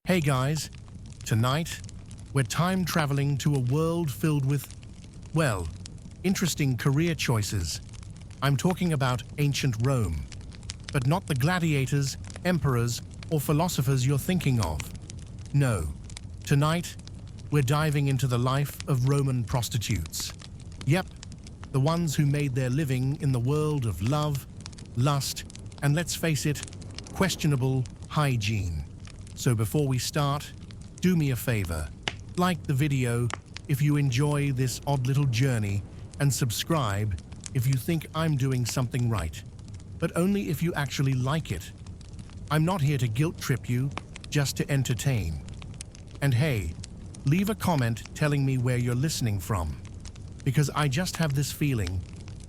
Hey guys, tonight we're time traveling to a world filled with, well, interesting career choices. I'm talking about ancient Rome, but not the gladiators, emperors, or philosophers you're thinking of. No, tonight we're diving into the life of Roman prostitutes. Yep, the ones who made their living in the world of love, lust, and let's face it, questionable hygiene. So before we start, do me a favor, like the video if you enjoy this odd little journey and subscribe if you think I'm doing something right, but only if you actually like it. I'm not here to guilt trip you, just to entertain. And hey, leave a comment telling me where you're listening from, because I just have this feeling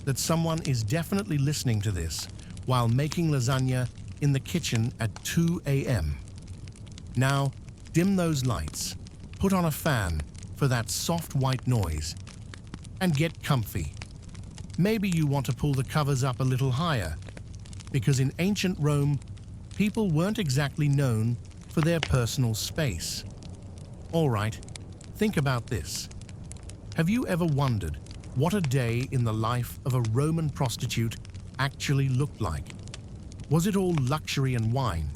that someone is definitely listening to this while making lasagna in the kitchen at 2 a.m. Now, dim those lights, put on a fan for that soft white noise, and get comfy. Maybe you want to pull the covers up a little higher, because in ancient Rome, people weren't exactly known for their personal space. All right, think about this. Have you ever wondered what a day in the life of a Roman prostitute actually looked like? Was it all luxury and wine?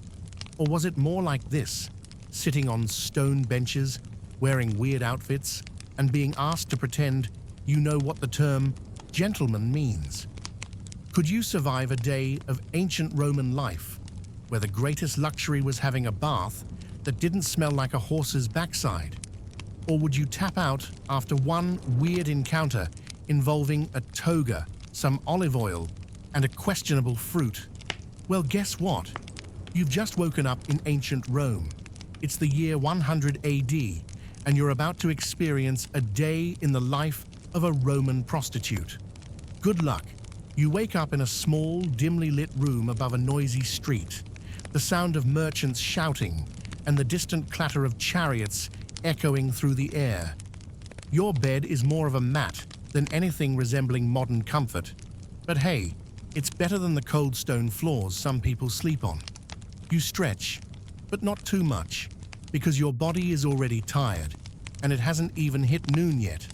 Or was it more like this, sitting on stone benches, wearing weird outfits, and being asked to pretend you know what the term gentleman means? Could you survive a day of ancient Roman life, where the greatest luxury was having a bath that didn't smell like a horse's backside? Or would you tap out after one weird encounter involving a toga, some olive oil, and a questionable fruit? Well, guess what? You've just woken up in ancient Rome. It's the year 100 AD, and you're about to experience a day in the life of a Roman prostitute. Good luck. You wake up in a small, dimly lit room above a noisy street, the sound of merchants shouting, and the distant clatter of chariots echoing through the air. Your bed is more of a mat than anything resembling modern comfort. But hey, it's better than the cold stone floors some people sleep on. You stretch, but not too much, because your body is already tired, and it hasn't even hit noon yet.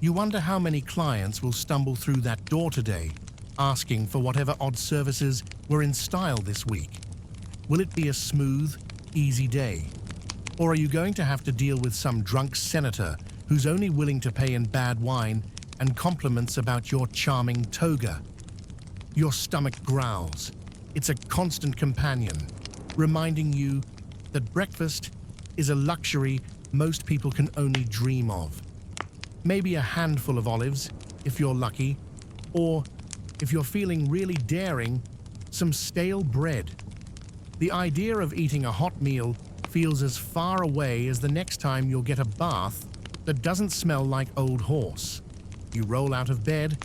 You wonder how many clients will stumble through that door today, asking for whatever odd services were in style this week. Will it be a smooth, easy day? Or are you going to have to deal with some drunk senator who's only willing to pay in bad wine and compliments about your charming toga? Your stomach growls. It's a constant companion, reminding you that breakfast is a luxury most people can only dream of. Maybe a handful of olives, if you're lucky, or, if you're feeling really daring, some stale bread. The idea of eating a hot meal feels as far away as the next time you'll get a bath that doesn't smell like old horse. You roll out of bed,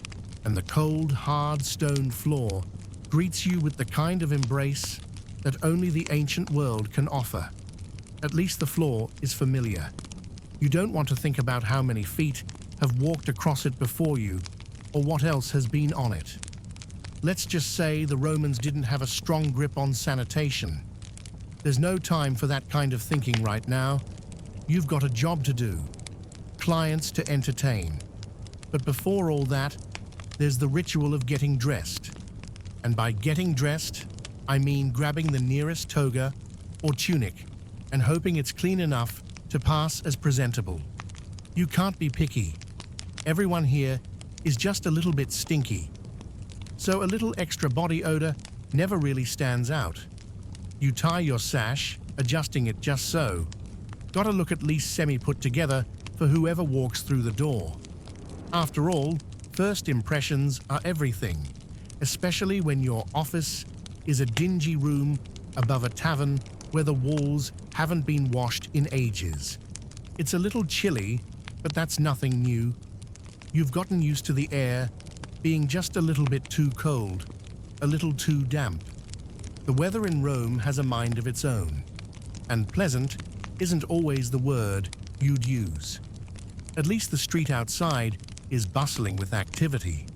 and the cold, hard stone floor greets you with the kind of embrace that only the ancient world can offer. At least the floor is familiar. You don't want to think about how many feet have walked across it before you, or what else has been on it. Let's just say the Romans didn't have a strong grip on sanitation. There's no time for that kind of thinking right now. You've got a job to do, clients to entertain. But before all that, there's the ritual of getting dressed. And by getting dressed, I mean grabbing the nearest toga or tunic and hoping it's clean enough to pass as presentable. You can't be picky. Everyone here is just a little bit stinky. So a little extra body odor never really stands out. You tie your sash, adjusting it just so. Gotta look at least semi-put together for whoever walks through the door. After all, first impressions are everything, especially when your office is a dingy room above a tavern where the walls haven't been washed in ages. It's a little chilly, but that's nothing new. You've gotten used to the air being just a little bit too cold, a little too damp. The weather in Rome has a mind of its own, and pleasant isn't always the word you'd use. At least the street outside is bustling with activity.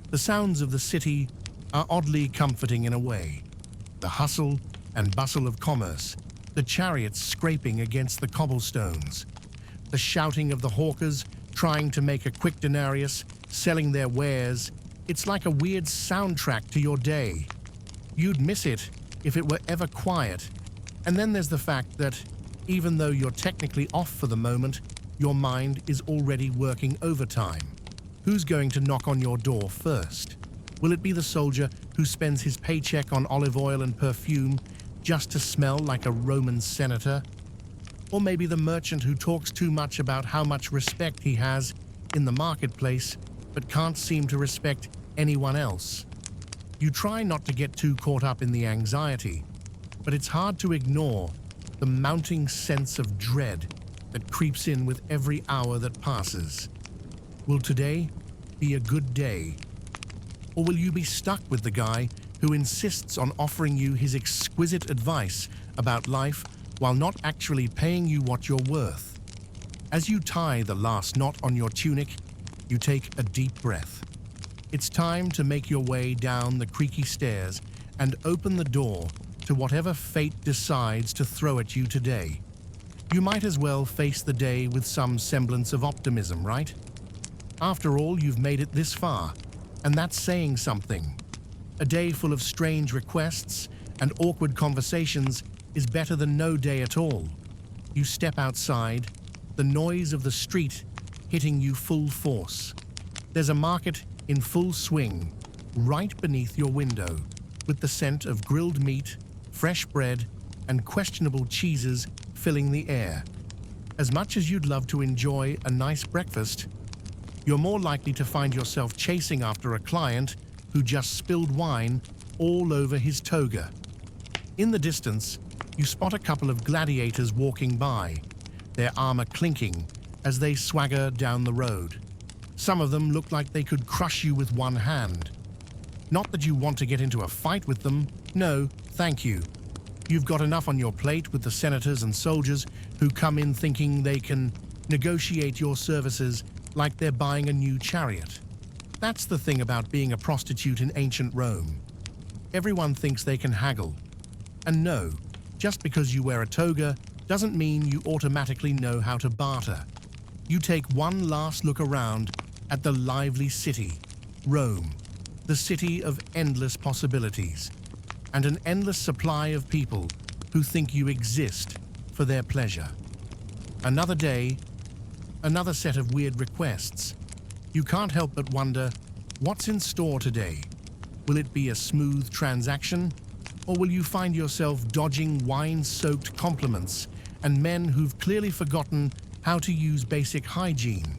The sounds of the city are oddly comforting in a way. The hustle and bustle of commerce The chariots scraping against the cobblestones, the shouting of the hawkers trying to make a quick denarius, selling their wares. It's like a weird soundtrack to your day. You'd miss it if it were ever quiet. And then there's the fact that, even though you're technically off for the moment, your mind is already working overtime. Who's going to knock on your door first? Will it be the soldier who spends his paycheck on olive oil and perfume just to smell like a Roman senator? Or maybe the merchant who talks too much about how much respect he has in the marketplace, but can't seem to respect anyone else? You try not to get too caught up in the anxiety, but it's hard to ignore the mounting sense of dread that creeps in with every hour that passes. Will today be a good day? Or will you be stuck with the guy who insists on offering you his exquisite advice about life while not actually paying you what you're worth? As you tie the last knot on your tunic, you take a deep breath. It's time to make your way down the creaky stairs and open the door to whatever fate decides to throw at you today. You might as well face the day with some semblance of optimism, right? After all, you've made it this far, and that's saying something. A day full of strange requests and awkward conversations is better than no day at all. You step outside, the noise of the street hitting you full force. There's a market in full swing, right beneath your window, with the scent of grilled meat, fresh bread, and questionable cheeses filling the air. As much as you'd love to enjoy a nice breakfast, you're more likely to find yourself chasing after a client who just spilled wine all over his toga. In the distance, you spot a couple of gladiators walking by, their armor clinking as they swagger down the road. Some of them look like they could crush you with one hand. Not that you want to get into a fight with them. No, thank you. You've got enough on your plate with the senators and soldiers who come in thinking they can negotiate your services like they're buying a new chariot. That's the thing about being a prostitute in ancient Rome. Everyone thinks they can haggle. And no, just because you wear a toga doesn't mean you automatically know how to barter. You take one last look around at the lively city, Rome, the city of endless possibilities, and an endless supply of people who think you exist for their pleasure. Another day, another set of weird requests. You can't help but wonder, what's in store today? Will it be a smooth transaction? Or will you find yourself dodging wine-soaked compliments and men who've clearly forgotten how to use basic hygiene?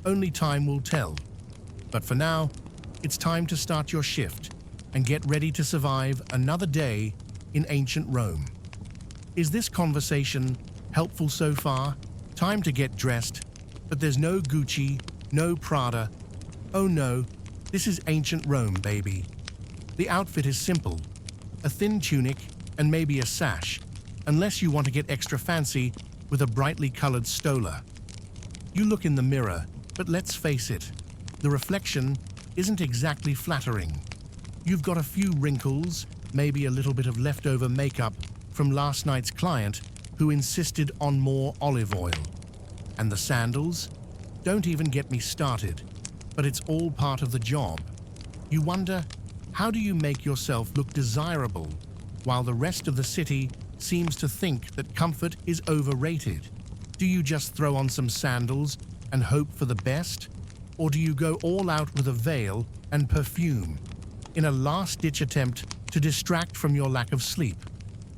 Only time will tell. But for now, it's time to start your shift and get ready to survive another day in ancient Rome. Is this conversation helpful so far? Time to get dressed, but there's no Gucci, no Prada. Oh no, this is ancient Rome, baby. The outfit is simple, a thin tunic and maybe a sash, unless you want to get extra fancy with a brightly colored stola. You look in the mirror, but let's face it, the reflection isn't exactly flattering. You've got a few wrinkles, maybe a little bit of leftover makeup from last night's client who insisted on more olive oil. And the sandals? Don't even get me started, but it's all part of the job. You wonder, how do you make yourself look desirable while the rest of the city seems to think that comfort is overrated? Do you just throw on some sandals and hope for the best? Or do you go all out with a veil and perfume in a last-ditch attempt to distract from your lack of sleep?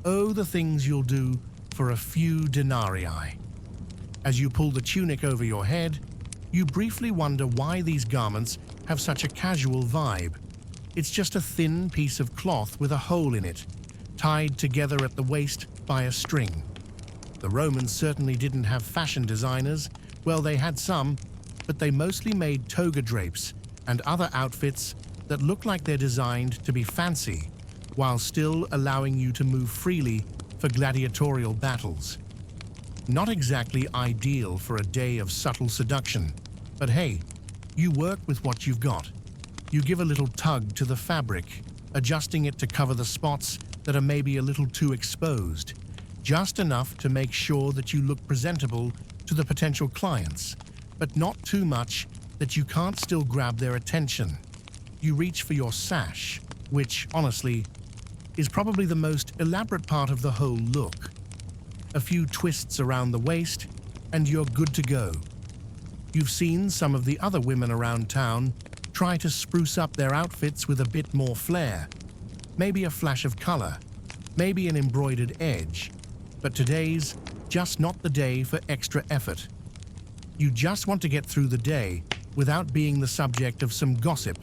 Oh, the things you'll do for a few denarii. As you pull the tunic over your head, you briefly wonder why these garments have such a casual vibe. It's just a thin piece of cloth with a hole in it, tied together at the waist by a string. The Romans certainly didn't have fashion designers. Well, they had some, but they mostly made toga drapes and other outfits that look like they're designed to be fancy, while still allowing you to move freely for gladiatorial battles. Not exactly ideal for a day of subtle seduction, but hey, you work with what you've got. You give a little tug to the fabric, adjusting it to cover the spots that are maybe a little too exposed. just enough to make sure that you look presentable to the potential clients, but not too much that you can't still grab their attention. You reach for your sash, which, honestly, is probably the most elaborate part of the whole look. A few twists around the waist, and you're good to go. You've seen some of the other women around town try to spruce up their outfits with a bit more flair. Maybe a flash of color, maybe an embroidered edge, but today's just not the day for extra effort. You just want to get through the day without being the subject of some gossip,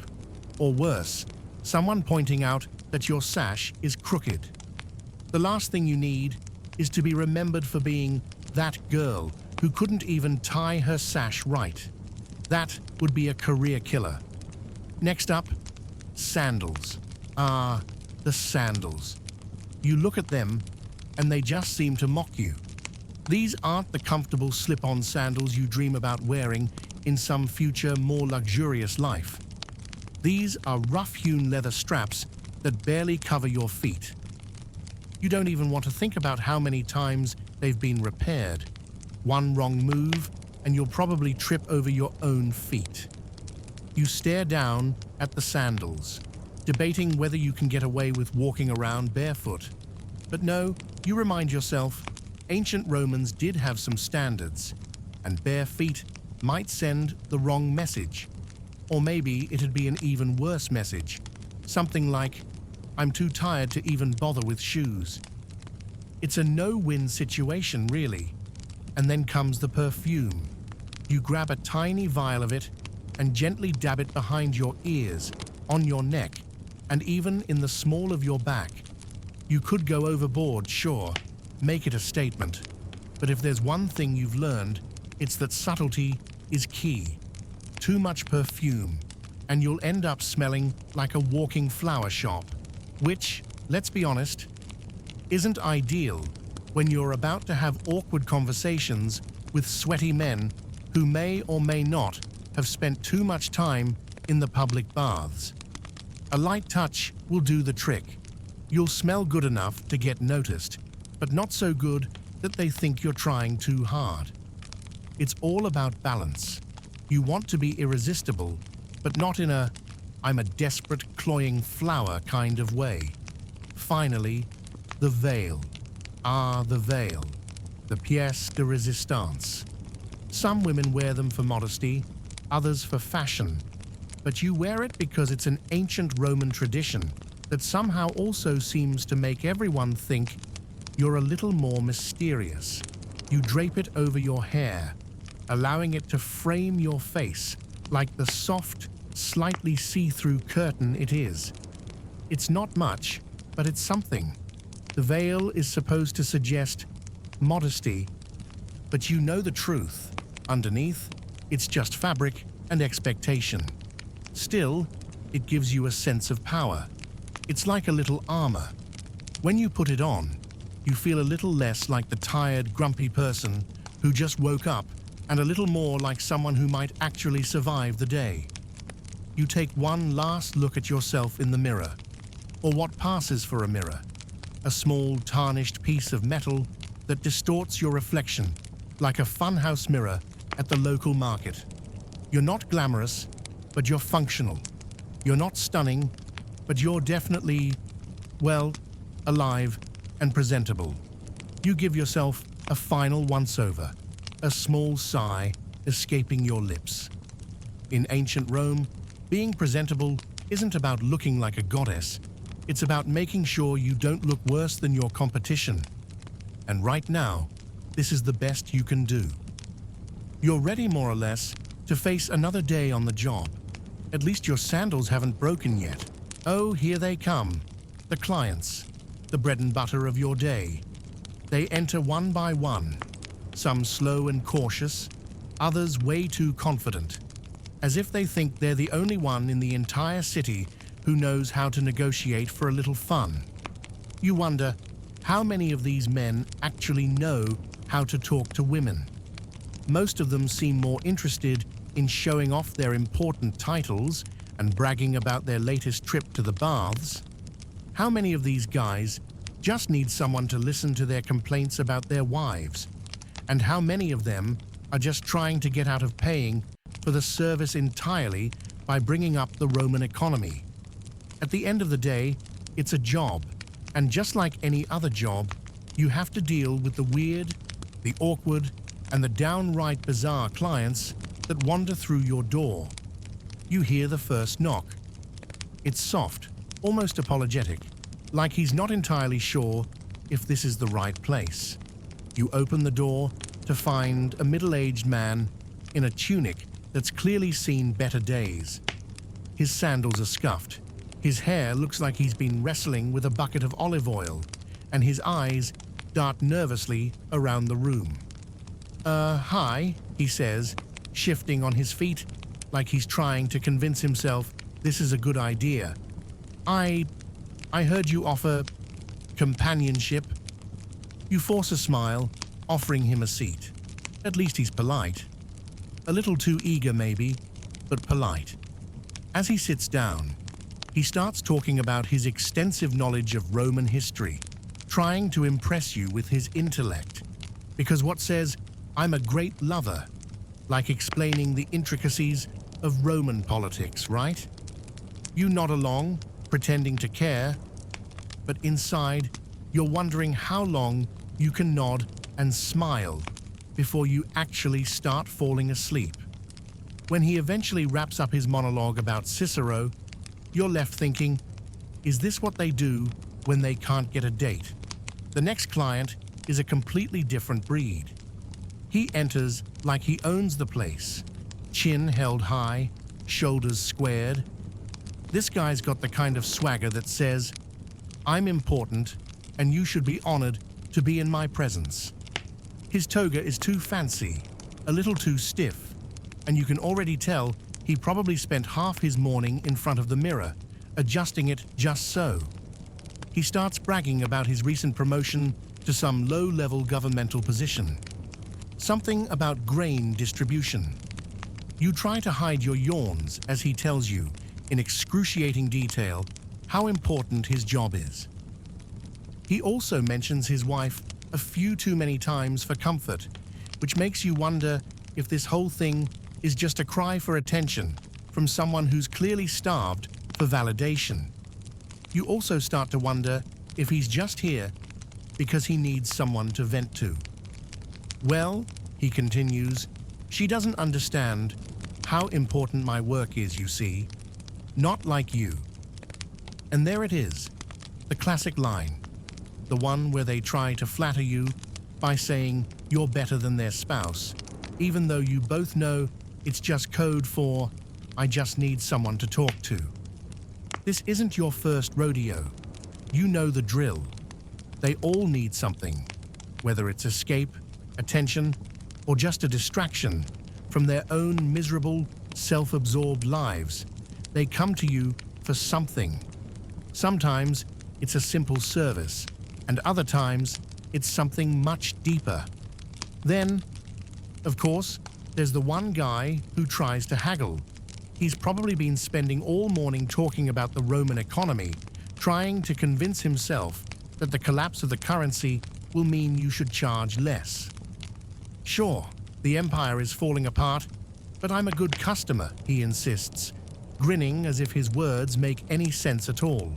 or worse, someone pointing out that your sash is crooked. The last thing you need is to be remembered for being that girl who couldn't even tie her sash right. That would be a career killer. Next up, sandals. Ah, the sandals. You look at them and they just seem to mock you. These aren't the comfortable slip-on sandals you dream about wearing in some future more luxurious life. These are rough-hewn leather straps that barely cover your feet. You don't even want to think about how many times they've been repaired. One wrong move and you'll probably trip over your own feet. You stare down at the sandals, debating whether you can get away with walking around barefoot. But no, you remind yourself, ancient Romans did have some standards, and bare feet might send the wrong message. Or maybe it'd be an even worse message, something like, "I'm too tired to even bother with shoes." It's a no-win situation, really. And then comes the perfume. You grab a tiny vial of it and gently dab it behind your ears, on your neck, and even in the small of your back. You could go overboard, sure, make it a statement. But if there's one thing you've learned, it's that subtlety is key. Too much perfume, and you'll end up smelling like a walking flower shop, which, let's be honest, isn't ideal when you're about to have awkward conversations with sweaty men who may or may not have spent too much time in the public baths. A light touch will do the trick. You'll smell good enough to get noticed, but not so good that they think you're trying too hard. It's all about balance. You want to be irresistible, but not in a "I'm a desperate, cloying flower" kind of way. Finally, the veil. Ah, the veil. The pièce de résistance. Some women wear them for modesty, others for fashion. But you wear it because it's an ancient Roman tradition that somehow also seems to make everyone think you're a little more mysterious. You drape it over your hair, allowing it to frame your face like the soft, slightly see-through curtain it is. It's not much, but it's something. The veil is supposed to suggest modesty, but you know the truth. Underneath, it's just fabric and expectation. Still, it gives you a sense of power. It's like a little armor. When you put it on, you feel a little less like the tired, grumpy person who just woke up and a little more like someone who might actually survive the day. You take one last look at yourself in the mirror, or what passes for a mirror. A small, tarnished piece of metal that distorts your reflection like a funhouse mirror at the local market. You're not glamorous, but you're functional. You're not stunning, but you're definitely, well, alive and presentable. You give yourself a final once-over, a small sigh escaping your lips. In ancient Rome, being presentable isn't about looking like a goddess. It's about making sure you don't look worse than your competition. And right now, this is the best you can do. You're ready, more or less, to face another day on the job. At least your sandals haven't broken yet. Oh, here they come. The clients, the bread and butter of your day. They enter one by one, some slow and cautious, others way too confident, as if they think they're the only one in the entire city who knows how to negotiate for a little fun. You wonder, how many of these men actually know how to talk to women? Most of them seem more interested in showing off their important titles and bragging about their latest trip to the baths. How many of these guys just need someone to listen to their complaints about their wives, and how many of them are just trying to get out of paying for the service entirely by bringing up the Roman economy. At the end of the day, it's a job, and just like any other job, you have to deal with the weird, the awkward, and the downright bizarre clients that wander through your door. You hear the first knock. It's soft, almost apologetic, like he's not entirely sure if this is the right place. You open the door to find a middle-aged man in a tunic that's clearly seen better days. His sandals are scuffed. His hair looks like he's been wrestling with a bucket of olive oil, and his eyes dart nervously around the room. Hi, he says, shifting on his feet like he's trying to convince himself this is a good idea. I heard you offer companionship. You force a smile, offering him a seat. At least he's polite. A little too eager maybe, but polite. As he sits down, he starts talking about his extensive knowledge of Roman history, trying to impress you with his intellect. Because what says, "I'm a great lover," like explaining the intricacies of Roman politics, right? You nod along, pretending to care, but inside, you're wondering how long you can nod and smile before you actually start falling asleep. When he eventually wraps up his monologue about Cicero, you're left thinking, is this what they do when they can't get a date? The next client is a completely different breed. He enters like he owns the place, chin held high, shoulders squared. This guy's got the kind of swagger that says, "I'm important and you should be honored to be in my presence." His toga is too fancy, a little too stiff, and you can already tell he probably spent half his morning in front of the mirror, adjusting it just so. He starts bragging about his recent promotion to some low-level governmental position. Something about grain distribution. You try to hide your yawns as he tells you, in excruciating detail, how important his job is. He also mentions his wife a few too many times for comfort, which makes you wonder if this whole thing is just a cry for attention from someone who's clearly starved for validation. You also start to wonder if he's just here because he needs someone to vent to. Well, he continues, she doesn't understand how important my work is, you see. Not like you. And there it is, the classic line, the one where they try to flatter you by saying you're better than their spouse, even though you both know it's just code for, "I just need someone to talk to." This isn't your first rodeo. You know the drill. They all need something, whether it's escape, attention, or just a distraction from their own miserable, self-absorbed lives. They come to you for something. Sometimes it's a simple service, and other times it's something much deeper. Then, of course, there's the one guy who tries to haggle. He's probably been spending all morning talking about the Roman economy, trying to convince himself that the collapse of the currency will mean you should charge less. Sure, the empire is falling apart, but I'm a good customer, he insists, grinning as if his words make any sense at all.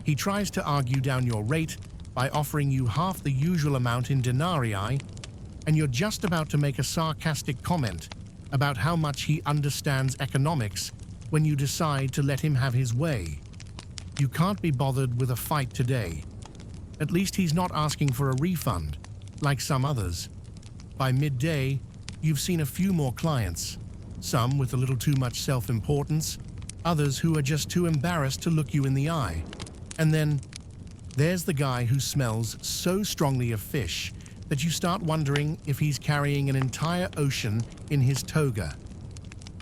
He tries to argue down your rate by offering you half the usual amount in denarii, and you're just about to make a sarcastic comment about how much he understands economics when you decide to let him have his way. You can't be bothered with a fight today. At least he's not asking for a refund, like some others. By midday, you've seen a few more clients, some with a little too much self-importance, others who are just too embarrassed to look you in the eye. And then, there's the guy who smells so strongly of fish that you start wondering if he's carrying an entire ocean in his toga.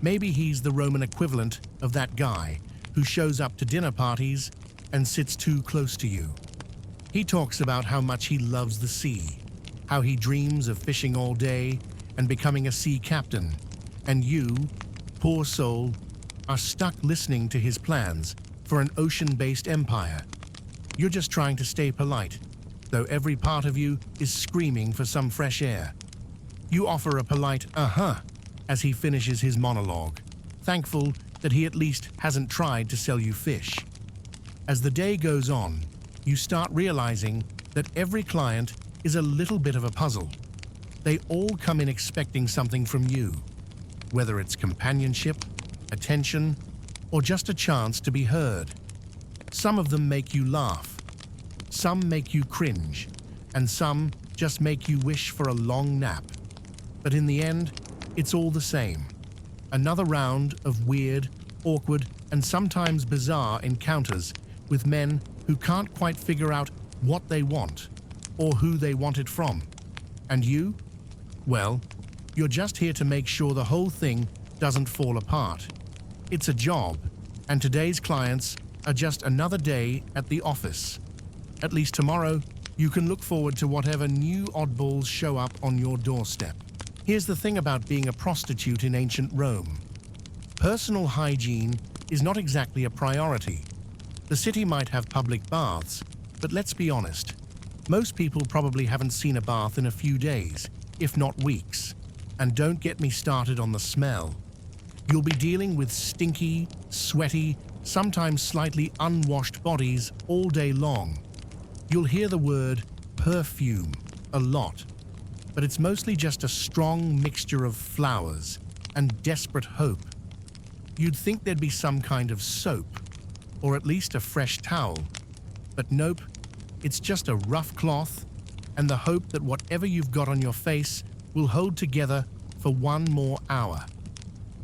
Maybe he's the Roman equivalent of that guy who shows up to dinner parties and sits too close to you. He talks about how much he loves the sea, how he dreams of fishing all day and becoming a sea captain, and you, poor soul, are stuck listening to his plans for an ocean-based empire. You're just trying to stay polite, though every part of you is screaming for some fresh air. You offer a polite "uh-huh" as he finishes his monologue, thankful that he at least hasn't tried to sell you fish. As the day goes on, you start realizing that every client is a little bit of a puzzle. They all come in expecting something from you, whether it's companionship, attention, or just a chance to be heard. Some of them make you laugh, some make you cringe, and some just make you wish for a long nap. But in the end, it's all the same. Another round of weird, awkward, and sometimes bizarre encounters with men who can't quite figure out what they want or who they want it from. And you? Well, you're just here to make sure the whole thing doesn't fall apart. It's a job, and today's clients are just another day at the office. At least tomorrow, you can look forward to whatever new oddballs show up on your doorstep. Here's the thing about being a prostitute in ancient Rome. Personal hygiene is not exactly a priority. The city might have public baths, but let's be honest. Most people probably haven't seen a bath in a few days, if not weeks. And don't get me started on the smell. You'll be dealing with stinky, sweaty, sometimes slightly unwashed bodies all day long. You'll hear the word perfume a lot, but it's mostly just a strong mixture of flowers and desperate hope. You'd think there'd be some kind of soap, or at least a fresh towel, but nope, it's just a rough cloth and the hope that whatever you've got on your face will hold together for one more hour.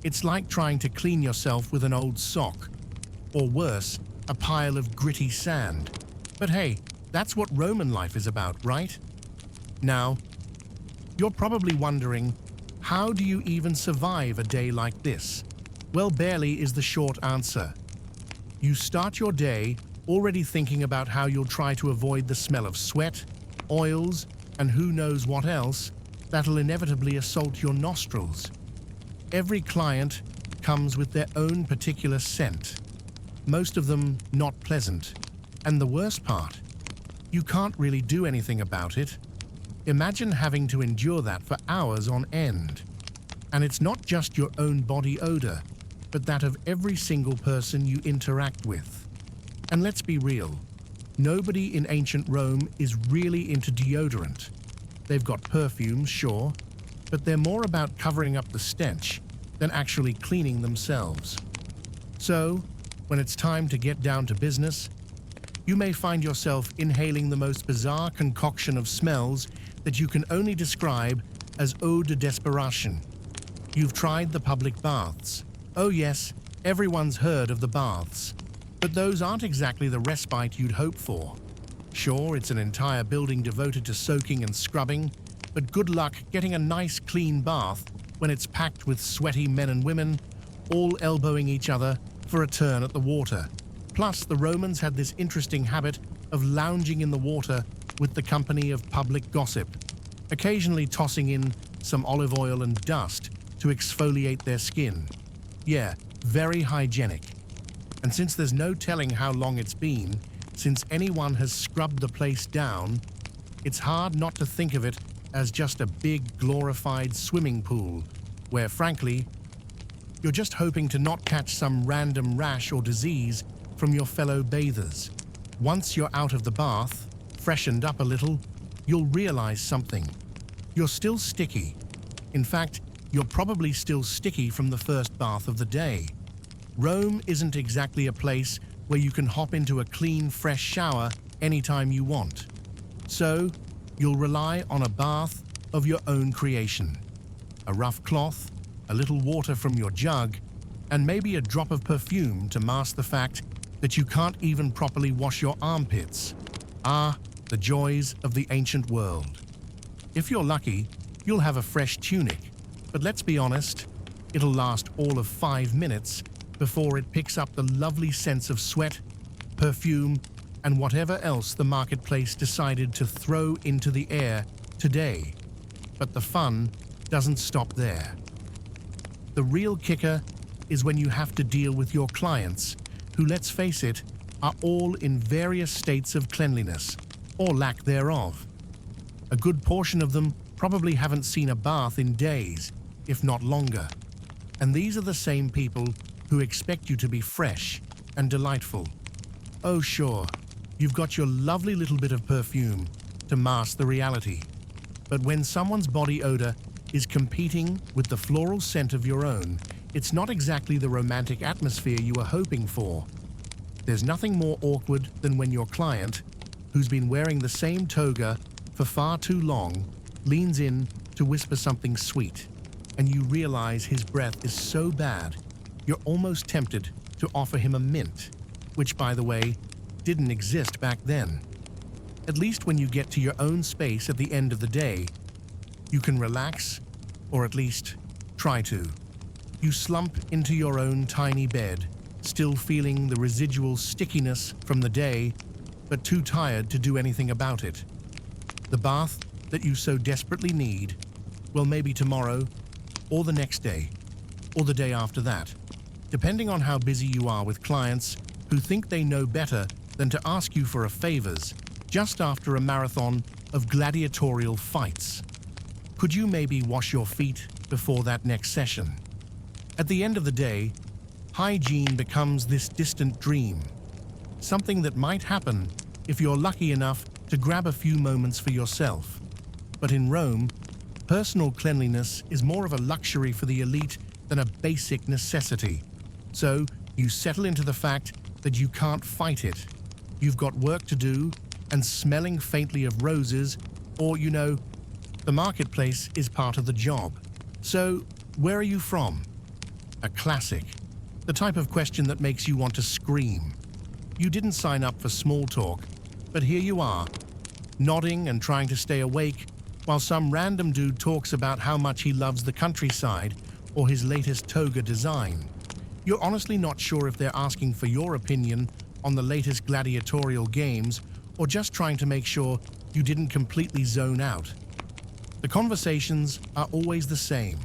It's like trying to clean yourself with an old sock, or worse, a pile of gritty sand. But hey, that's what Roman life is about, right? Now, you're probably wondering, how do you even survive a day like this? Well, barely is the short answer. You start your day already thinking about how you'll try to avoid the smell of sweat, oils, and who knows what else that'll inevitably assault your nostrils. Every client comes with their own particular scent, most of them not pleasant. And the worst part, you can't really do anything about it. Imagine having to endure that for hours on end. And it's not just your own body odor, but that of every single person you interact with. And let's be real, nobody in ancient Rome is really into deodorant. They've got perfumes, sure, but they're more about covering up the stench than actually cleaning themselves. So, when it's time to get down to business, you may find yourself inhaling the most bizarre concoction of smells that you can only describe as eau de desperation. You've tried the public baths. Oh yes, everyone's heard of the baths. But those aren't exactly the respite you'd hope for. Sure, it's an entire building devoted to soaking and scrubbing, but good luck getting a nice clean bath when it's packed with sweaty men and women, all elbowing each other for a turn at the water. Plus, the Romans had this interesting habit of lounging in the water with the company of public gossip, occasionally tossing in some olive oil and dust to exfoliate their skin. Yeah, very hygienic. And since there's no telling how long it's been since anyone has scrubbed the place down, it's hard not to think of it as just a big glorified swimming pool where, frankly, you're just hoping to not catch some random rash or disease from your fellow bathers. Once you're out of the bath, freshened up a little, you'll realize something. You're still sticky. In fact, you're probably still sticky from the first bath of the day. Rome isn't exactly a place where you can hop into a clean, fresh shower anytime you want. So, you'll rely on a bath of your own creation. A rough cloth, a little water from your jug, and maybe a drop of perfume to mask the fact that you can't even properly wash your armpits. Ah, the joys of the ancient world. If you're lucky, you'll have a fresh tunic, but let's be honest, it'll last all of 5 minutes before it picks up the lovely scents of sweat, perfume, and whatever else the marketplace decided to throw into the air today. But the fun doesn't stop there. The real kicker is when you have to deal with your clients, who, let's face it, are all in various states of cleanliness, or lack thereof. A good portion of them probably haven't seen a bath in days, if not longer. And these are the same people who expect you to be fresh and delightful. Oh sure, you've got your lovely little bit of perfume to mask the reality. But when someone's body odor is competing with the floral scent of your own, it's not exactly the romantic atmosphere you were hoping for. There's nothing more awkward than when your client, who's been wearing the same toga for far too long, leans in to whisper something sweet, and you realize his breath is so bad, you're almost tempted to offer him a mint, which, by the way, didn't exist back then. At least when you get to your own space at the end of the day, you can relax, or at least try to. You slump into your own tiny bed, still feeling the residual stickiness from the day, but too tired to do anything about it. The bath that you so desperately need, well, maybe tomorrow, or the next day, or the day after that, depending on how busy you are with clients who think they know better than to ask you for favors just after a marathon of gladiatorial fights. Could you maybe wash your feet before that next session? At the end of the day, hygiene becomes this distant dream, something that might happen if you're lucky enough to grab a few moments for yourself. But in Rome, personal cleanliness is more of a luxury for the elite than a basic necessity. So you settle into the fact that you can't fight it. You've got work to do, and smelling faintly of roses, or, the marketplace is part of the job. So, where are you from? A classic. The type of question that makes you want to scream. You didn't sign up for small talk, but here you are, nodding and trying to stay awake while some random dude talks about how much he loves the countryside or his latest toga design. You're honestly not sure if they're asking for your opinion on the latest gladiatorial games or just trying to make sure you didn't completely zone out. The conversations are always the same,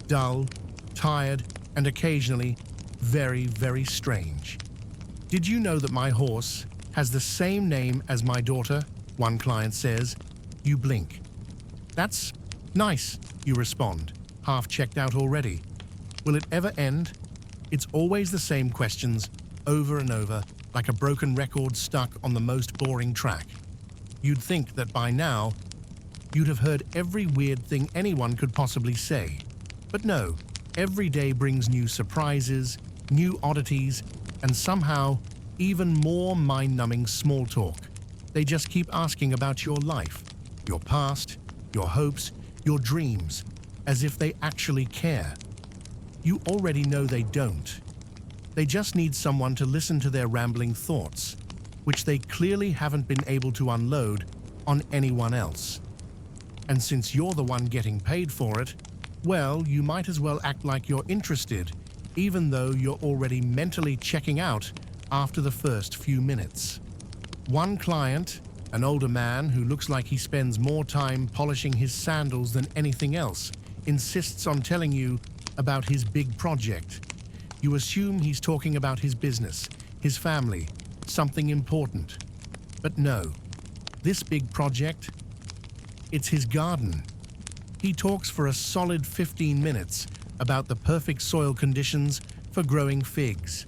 dull, tired, and occasionally very, very strange. Did you know that my horse has the same name as my daughter? One client says. You blink. That's nice, you respond, half checked out already. Will it ever end? It's always the same questions, over and over, like a broken record stuck on the most boring track. You'd think that by now, you'd have heard every weird thing anyone could possibly say. But no, every day brings new surprises, new oddities, and somehow even more mind-numbing small talk. They just keep asking about your life, your past, your hopes, your dreams, as if they actually care. You already know they don't. They just need someone to listen to their rambling thoughts, which they clearly haven't been able to unload on anyone else. And since you're the one getting paid for it, well, you might as well act like you're interested, even though you're already mentally checking out after the first few minutes. One client, an older man who looks like he spends more time polishing his sandals than anything else, insists on telling you about his big project. You assume he's talking about his business, his family, something important. But no, this big project, it's his garden. He talks for a solid 15 minutes about the perfect soil conditions for growing figs.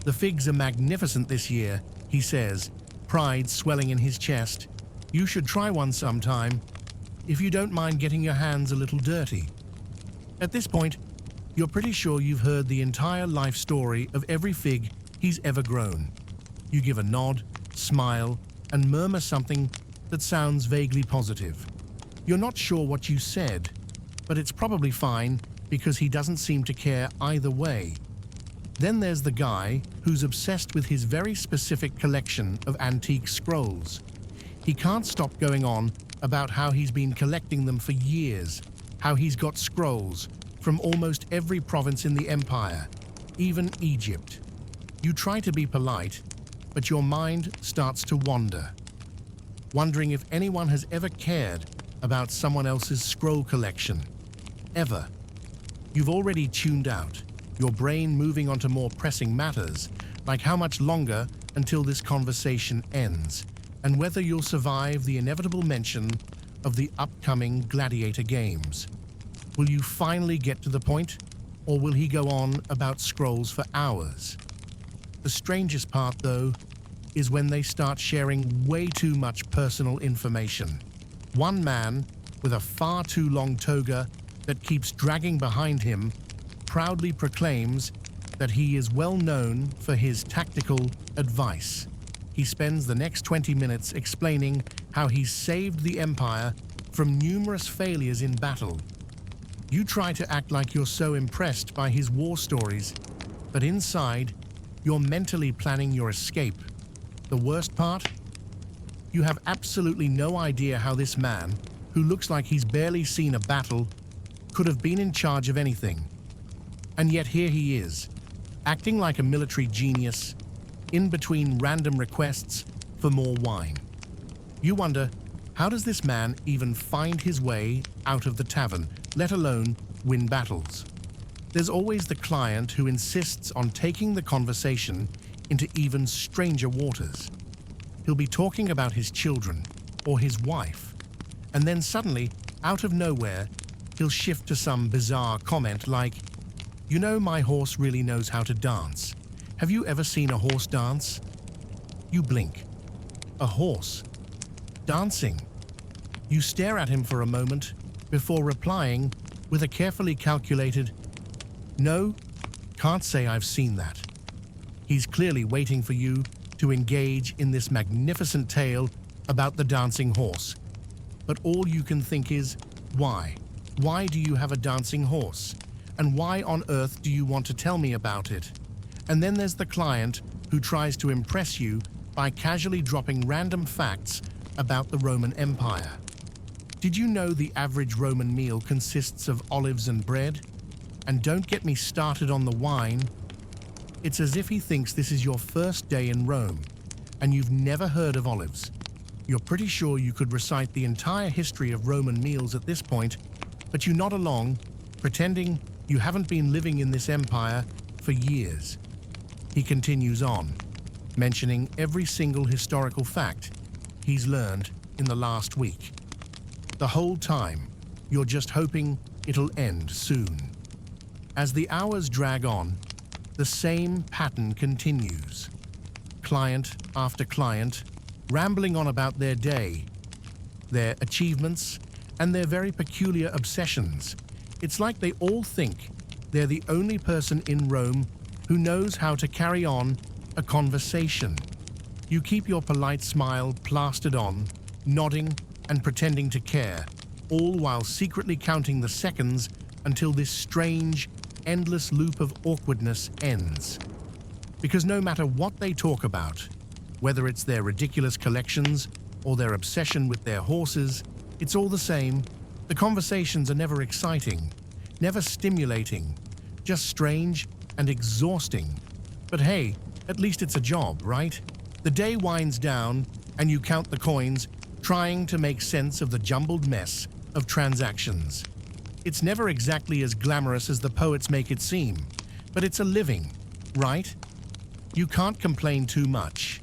The figs are magnificent this year, he says, pride swelling in his chest. You should try one sometime, if you don't mind getting your hands a little dirty. At this point, you're pretty sure you've heard the entire life story of every fig he's ever grown. You give a nod, smile, and murmur something that sounds vaguely positive. You're not sure what you said, but it's probably fine because he doesn't seem to care either way. Then there's the guy who's obsessed with his very specific collection of antique scrolls. He can't stop going on about how he's been collecting them for years, how he's got scrolls from almost every province in the empire, even Egypt. You try to be polite, but your mind starts to wander, wondering if anyone has ever cared about someone else's scroll collection. Ever. You've already tuned out, your brain moving on to more pressing matters, like how much longer until this conversation ends, and whether you'll survive the inevitable mention of the upcoming gladiator games. Will you finally get to the point, or will he go on about scrolls for hours? The strangest part, though, is when they start sharing way too much personal information. One man, with a far too long toga that keeps dragging behind him, proudly proclaims that he is well known for his tactical advice. He spends the next 20 minutes explaining how he's saved the Empire from numerous failures in battle. You try to act like you're so impressed by his war stories, but inside, you're mentally planning your escape. The worst part? You have absolutely no idea how this man, who looks like he's barely seen a battle, could have been in charge of anything. And yet here he is, acting like a military genius, in between random requests for more wine. You wonder, how does this man even find his way out of the tavern, let alone win battles? There's always the client who insists on taking the conversation into even stranger waters. He'll be talking about his children or his wife, and then suddenly, out of nowhere, he'll shift to some bizarre comment like, "You know, my horse really knows how to dance. Have you ever seen a horse dance?" You blink. A horse? Dancing? You stare at him for a moment before replying with a carefully calculated, "No, can't say I've seen that." He's clearly waiting for you to engage in this magnificent tale about the dancing horse. But all you can think is, why? Why do you have a dancing horse? And why on earth do you want to tell me about it? And then there's the client who tries to impress you by casually dropping random facts about the Roman Empire. Did you know the average Roman meal consists of olives and bread? And don't get me started on the wine. It's as if he thinks this is your first day in Rome, and you've never heard of olives. You're pretty sure you could recite the entire history of Roman meals at this point, but you nod along, pretending you haven't been living in this empire for years. He continues on, mentioning every single historical fact he's learned in the last week. The whole time, you're just hoping it'll end soon. As the hours drag on, the same pattern continues. Client after client, rambling on about their day, their achievements, and their very peculiar obsessions. It's like they all think they're the only person in Rome who knows how to carry on a conversation. You keep your polite smile plastered on, nodding and pretending to care, all while secretly counting the seconds until this strange, endless loop of awkwardness ends. Because no matter what they talk about, whether it's their ridiculous collections or their obsession with their horses, it's all the same. The conversations are never exciting, never stimulating, just strange and exhausting. But hey, at least it's a job, right? The day winds down and you count the coins, trying to make sense of the jumbled mess of transactions. It's never exactly as glamorous as the poets make it seem, but it's a living, right? You can't complain too much.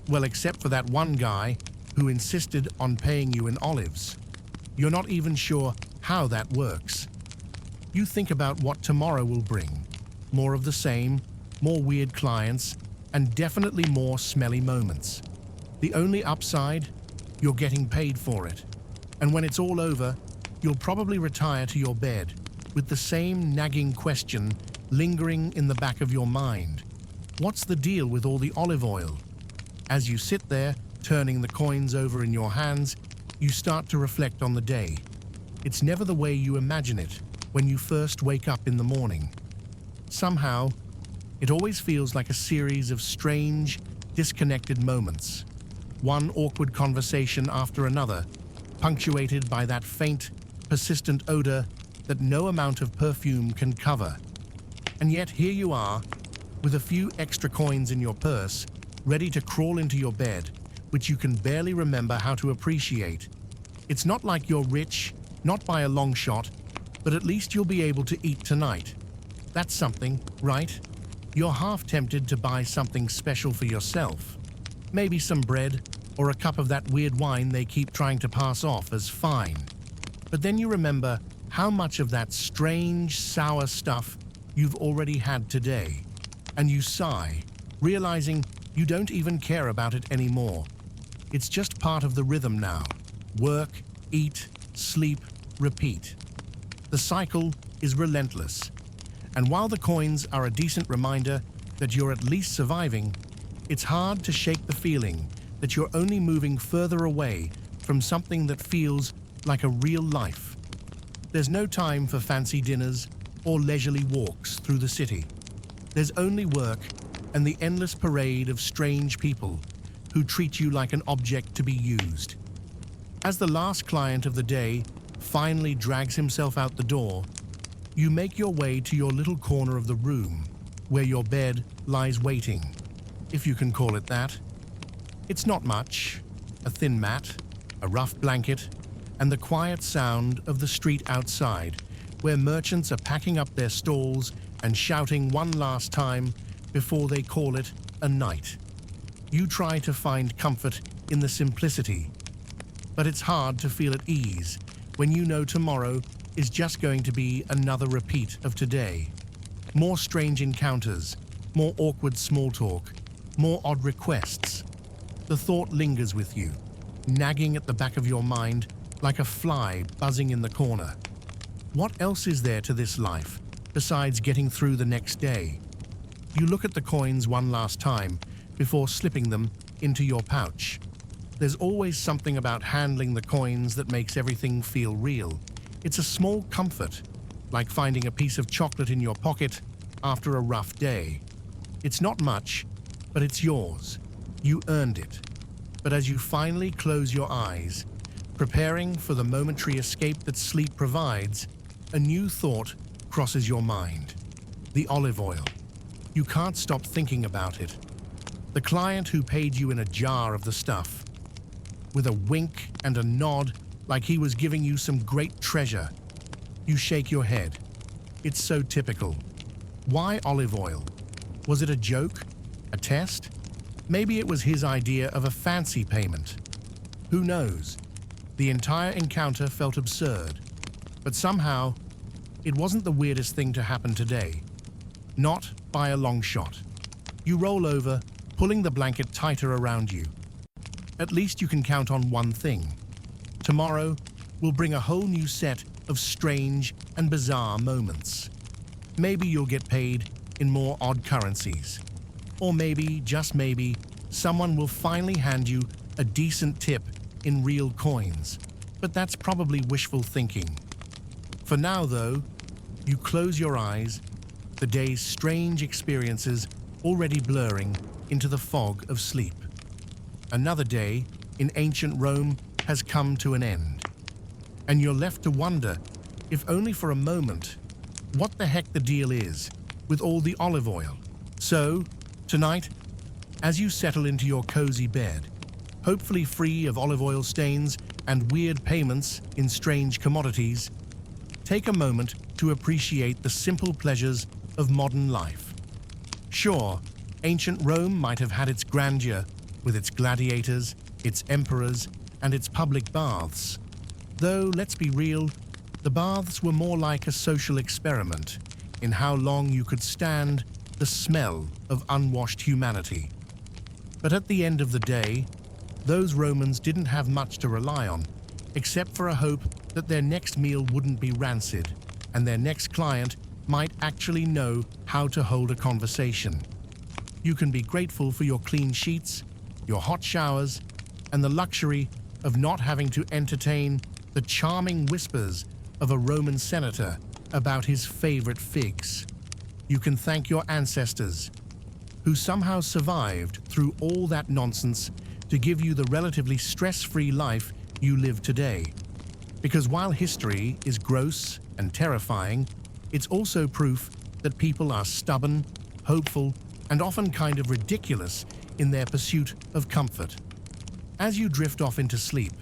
Well, except for that one guy who insisted on paying you in olives. You're not even sure how that works. You think about what tomorrow will bring. More of the same, more weird clients, and definitely more smelly moments. The only upside? You're getting paid for it. And when it's all over, you'll probably retire to your bed with the same nagging question lingering in the back of your mind. What's the deal with all the olive oil? As you sit there, turning the coins over in your hands, you start to reflect on the day. It's never the way you imagine it when you first wake up in the morning. Somehow, it always feels like a series of strange, disconnected moments. One awkward conversation after another, punctuated by that faint, persistent odor that no amount of perfume can cover. And yet here you are, with a few extra coins in your purse, ready to crawl into your bed, which you can barely remember how to appreciate. It's not like you're rich, not by a long shot, but at least you'll be able to eat tonight. That's something, right? You're half tempted to buy something special for yourself. Maybe some bread or a cup of that weird wine they keep trying to pass off as fine. But then you remember how much of that strange, sour stuff you've already had today, and you sigh, realizing you don't even care about it anymore. It's just part of the rhythm now. Work, eat, sleep, repeat. The cycle is relentless. And while the coins are a decent reminder that you're at least surviving, it's hard to shake the feeling that you're only moving further away from something that feels like a real life. There's no time for fancy dinners or leisurely walks through the city. There's only work and the endless parade of strange people who treat you like an object to be used. As the last client of the day finally drags himself out the door, you make your way to your little corner of the room where your bed lies waiting, if you can call it that. It's not much: a thin mat, a rough blanket, and the quiet sound of the street outside, where merchants are packing up their stalls and shouting one last time before they call it a night. You try to find comfort in the simplicity, but it's hard to feel at ease when you know tomorrow is just going to be another repeat of today. More strange encounters, more awkward small talk, more odd requests. The thought lingers with you, nagging at the back of your mind like a fly buzzing in the corner. What else is there to this life besides getting through the next day? You look at the coins one last time before slipping them into your pouch. There's always something about handling the coins that makes everything feel real. It's a small comfort, like finding a piece of chocolate in your pocket after a rough day. It's not much, but it's yours. You earned it. But as you finally close your eyes, preparing for the momentary escape that sleep provides, a new thought crosses your mind: the olive oil. You can't stop thinking about it. The client who paid you in a jar of the stuff, with a wink and a nod like he was giving you some great treasure. You shake your head. It's so typical. Why olive oil? Was it a joke? A test? Maybe it was his idea of a fancy payment. Who knows? The entire encounter felt absurd, but somehow it wasn't the weirdest thing to happen today. Not by a long shot. You roll over, pulling the blanket tighter around you. At least you can count on one thing. Tomorrow will bring a whole new set of strange and bizarre moments. Maybe you'll get paid in more odd currencies. Or maybe, just maybe, someone will finally hand you a decent tip in real coins. But that's probably wishful thinking. For now, though, you close your eyes, the day's strange experiences already blurring into the fog of sleep. Another day in ancient Rome has come to an end, and you're left to wonder, if only for a moment, what the heck the deal is with all the olive oil. So, tonight, as you settle into your cozy bed, hopefully free of olive oil stains and weird payments in strange commodities, take a moment to appreciate the simple pleasures of modern life. Sure, ancient Rome might have had its grandeur with its gladiators, its emperors, and its public baths. Though, let's be real, the baths were more like a social experiment in how long you could stand the smell of unwashed humanity. But at the end of the day, those Romans didn't have much to rely on, except for a hope that their next meal wouldn't be rancid, and their next client might actually know how to hold a conversation. You can be grateful for your clean sheets, your hot showers, and the luxury of not having to entertain the charming whispers of a Roman senator about his favorite figs. You can thank your ancestors, who somehow survived through all that nonsense to give you the relatively stress-free life you live today. Because while history is gross and terrifying, it's also proof that people are stubborn, hopeful, and often kind of ridiculous in their pursuit of comfort. As you drift off into sleep,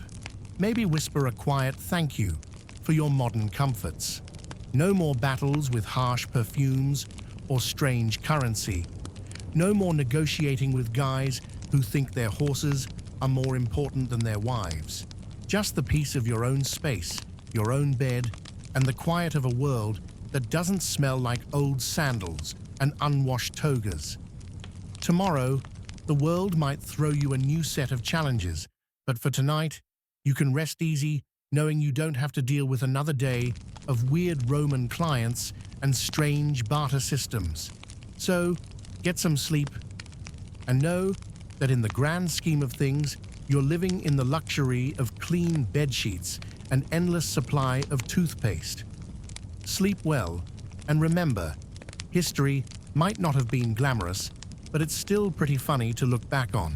maybe whisper a quiet thank you for your modern comforts. No more battles with harsh perfumes or strange currency. No more negotiating with guys who think their horses are more important than their wives. Just the peace of your own space, your own bed, and the quiet of a world that doesn't smell like old sandals and unwashed togas. Tomorrow, the world might throw you a new set of challenges, but for tonight, you can rest easy knowing you don't have to deal with another day of weird Roman clients and strange barter systems. So, get some sleep and know that in the grand scheme of things, you're living in the luxury of clean bed sheets and endless supply of toothpaste. Sleep well, and remember, history might not have been glamorous, but it's still pretty funny to look back on.